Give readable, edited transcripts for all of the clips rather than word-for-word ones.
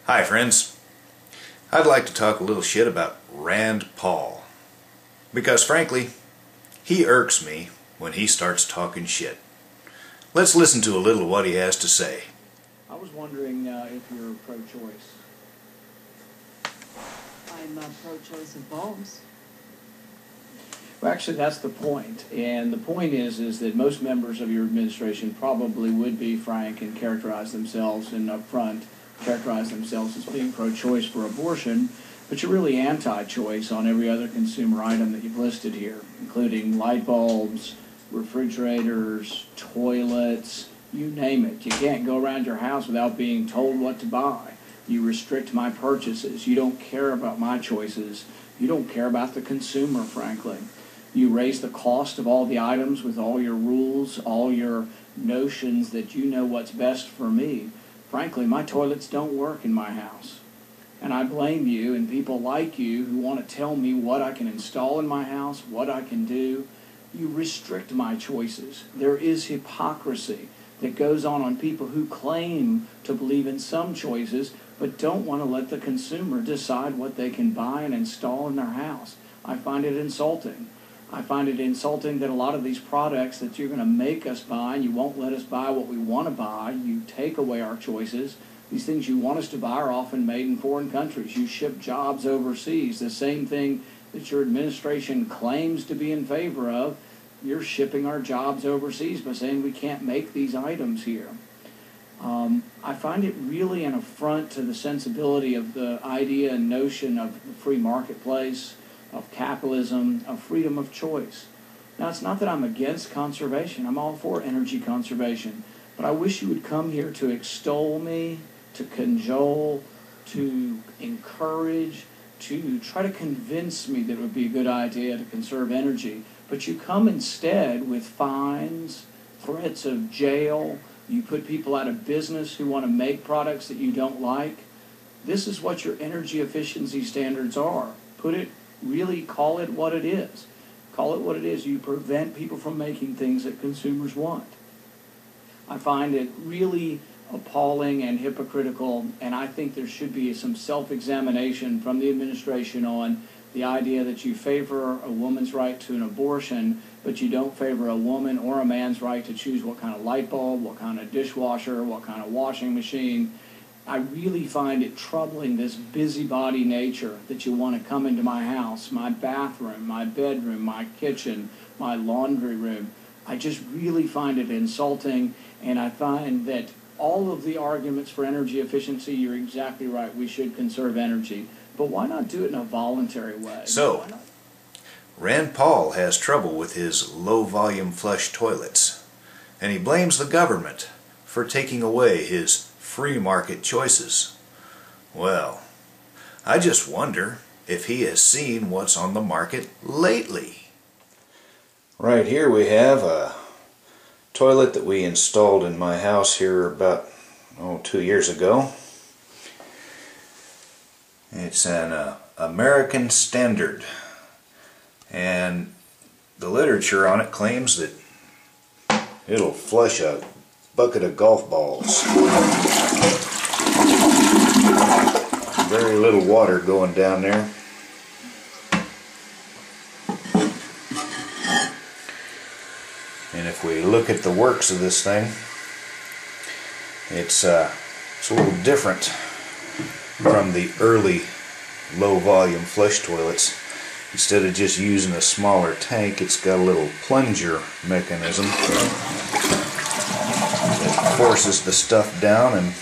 Hi friends, I'd like to talk a little shit about Rand Paul, because frankly, he irks me when he starts talking shit. Let's listen to a little of what he has to say. I was wondering if you're pro-choice. I'm pro-choice of bulbs. Well, actually, that's the point. And the point is that most members of your administration probably would be frank and characterize themselves and up front characterize themselves as being pro-choice for abortion, but you're really anti-choice on every other consumer item that you've listed here, including light bulbs, refrigerators, toilets, you name it. You can't go around your house without being told what to buy. You restrict my purchases. You don't care about my choices. You don't care about the consumer, frankly. You raise the cost of all the items with all your rules, all your notions that you know what's best for me. Frankly, my toilets don't work in my house. And I blame you and people like you who want to tell me what I can install in my house, what I can do. You restrict my choices. There is hypocrisy that goes on people who claim to believe in some choices but don't want to let the consumer decide what they can buy and install in their house. I find it insulting. I find it insulting that a lot of these products that you're going to make us buy, and you won't let us buy what we want to buy, you take away our choices. These things you want us to buy are often made in foreign countries. You ship jobs overseas. The same thing that your administration claims to be in favor of, you're shipping our jobs overseas by saying we can't make these items here. I find it really an affront to the sensibility of the idea and notion of the free marketplace, of capitalism, of freedom of choice. Now, it's not that I'm against conservation. I'm all for energy conservation. But I wish you would come here to extol me, to cajole, to encourage, to try to convince me that it would be a good idea to conserve energy. But you come instead with fines, threats of jail. You put people out of business who want to make products that you don't like. This is what your energy efficiency standards are. Really call it what it is. Call it what it is. You prevent people from making things that consumers want. I find it really appalling and hypocritical, and I think there should be some self-examination from the administration on the idea that you favor a woman's right to an abortion, but you don't favor a woman or a man's right to choose what kind of light bulb, what kind of dishwasher, what kind of washing machine. I really find it troubling, this busybody nature that you want to come into my house, my bathroom, my bedroom, my kitchen, my laundry room. I just really find it insulting, and I find that all of the arguments for energy efficiency, you're exactly right, we should conserve energy. But why not do it in a voluntary way? So, Rand Paul has trouble with his low-volume flush toilets, and he blames the government for taking away his free market choices. Well, I just wonder if he has seen what's on the market lately. Right here we have a toilet that we installed in my house here about 2 years ago. It's an American Standard, and the literature on it claims that it'll flush a bucket of golf balls. Very little water going down there. And if we look at the works of this thing, it's a little different from the early low volume flush toilets. Instead of just using a smaller tank, it's got a little plunger mechanism that forces the stuff down, and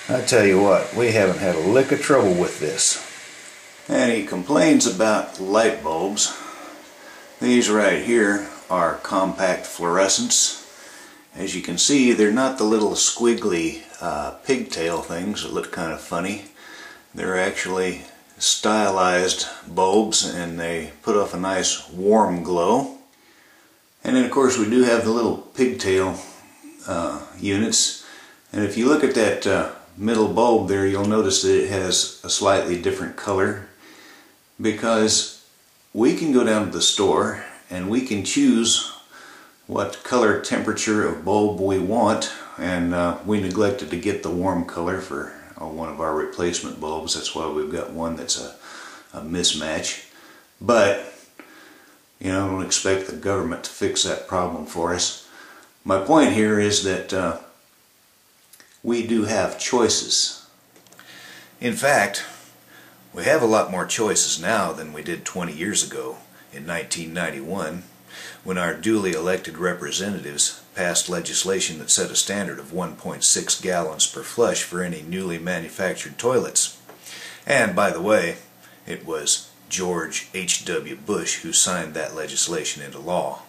I tell you what, we haven't had a lick of trouble with this. And he complains about light bulbs. These right here are compact fluorescents. As you can see, they're not the little squiggly pigtail things that look kind of funny. They're actually stylized bulbs, and they put off a nice warm glow. And then of course we do have the little pigtail units, and if you look at that middle bulb there, you'll notice that it has a slightly different color, because we can go down to the store and we can choose what color temperature of bulb we want, and we neglected to get the warm color for on one of our replacement bulbs. That's why we've got one that's a mismatch. But, you know, I don't expect the government to fix that problem for us. My point here is that we do have choices. In fact, we have a lot more choices now than we did 20 years ago in 1991, when our duly elected representatives passed legislation that set a standard of 1.6 gallons per flush for any newly manufactured toilets. And by the way, it was George H.W. Bush who signed that legislation into law.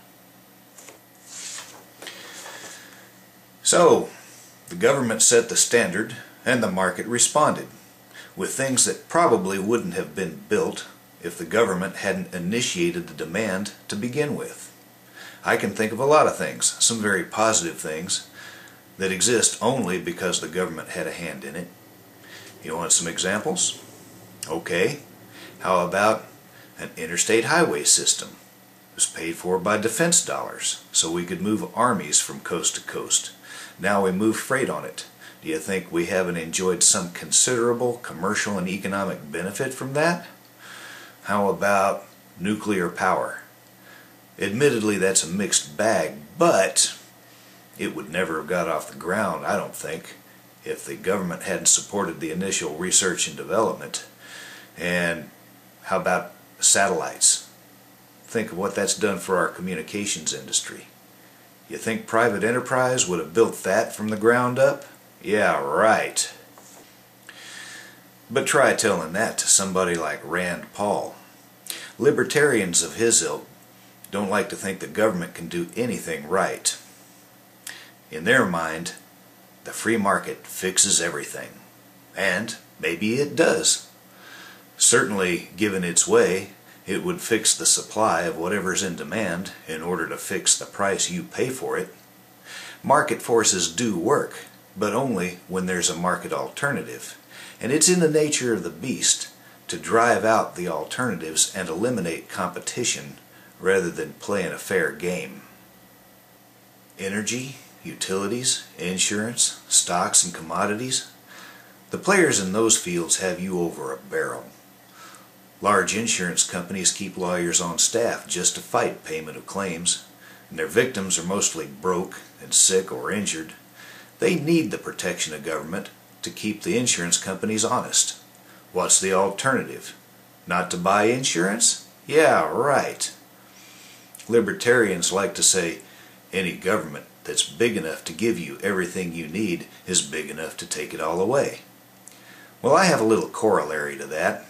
So, the government set the standard and the market responded with things that probably wouldn't have been built if the government hadn't initiated the demand to begin with. I can think of a lot of things, some very positive things, that exist only because the government had a hand in it. You want some examples? Okay. How about an interstate highway system? It was paid for by defense dollars, so we could move armies from coast to coast. Now we move freight on it. Do you think we haven't enjoyed some considerable commercial and economic benefit from that? How about nuclear power? Admittedly, that's a mixed bag, but it would never have got off the ground, I don't think, if the government hadn't supported the initial research and development. And how about satellites? Think of what that's done for our communications industry. You think private enterprise would have built that from the ground up? Yeah, right. But try telling that to somebody like Rand Paul. Libertarians of his ilk don't like to think the government can do anything right. In their mind, the free market fixes everything. And maybe it does. Certainly, given its way, it would fix the supply of whatever's in demand in order to fix the price you pay for it. Market forces do work, but only when there's a market alternative. And it's in the nature of the beast to drive out the alternatives and eliminate competition rather than playing a fair game. Energy, utilities, insurance, stocks and commodities. The players in those fields have you over a barrel. Large insurance companies keep lawyers on staff just to fight payment of claims, and their victims are mostly broke and sick or injured. They need the protection of government to keep the insurance companies honest. What's the alternative? Not to buy insurance? Yeah, right. Libertarians like to say any government that's big enough to give you everything you need is big enough to take it all away. Well, I have a little corollary to that.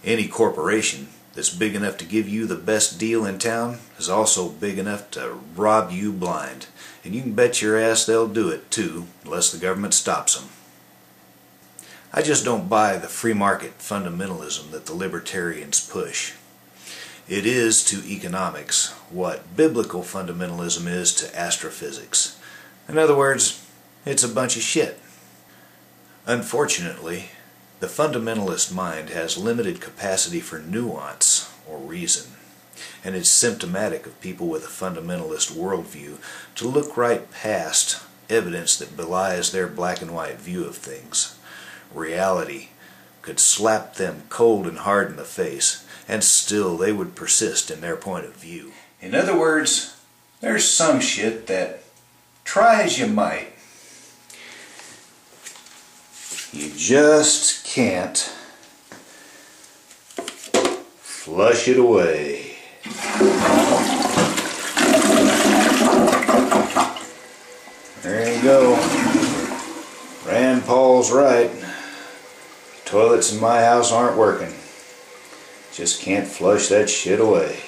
Any corporation that's big enough to give you the best deal in town is also big enough to rob you blind. And you can bet your ass they'll do it too, unless the government stops them. I just don't buy the free market fundamentalism that the libertarians push. It is to economics what biblical fundamentalism is to astrophysics. In other words, it's a bunch of shit. Unfortunately, the fundamentalist mind has limited capacity for nuance or reason, and it's symptomatic of people with a fundamentalist worldview to look right past evidence that belies their black and white view of things. Reality could slap them cold and hard in the face, and still they would persist in their point of view. In other words, there's some shit that, try as you might, you just can't flush it away. There you go. Rand Paul's right. Toilets in my house aren't working. Just can't flush that shit away.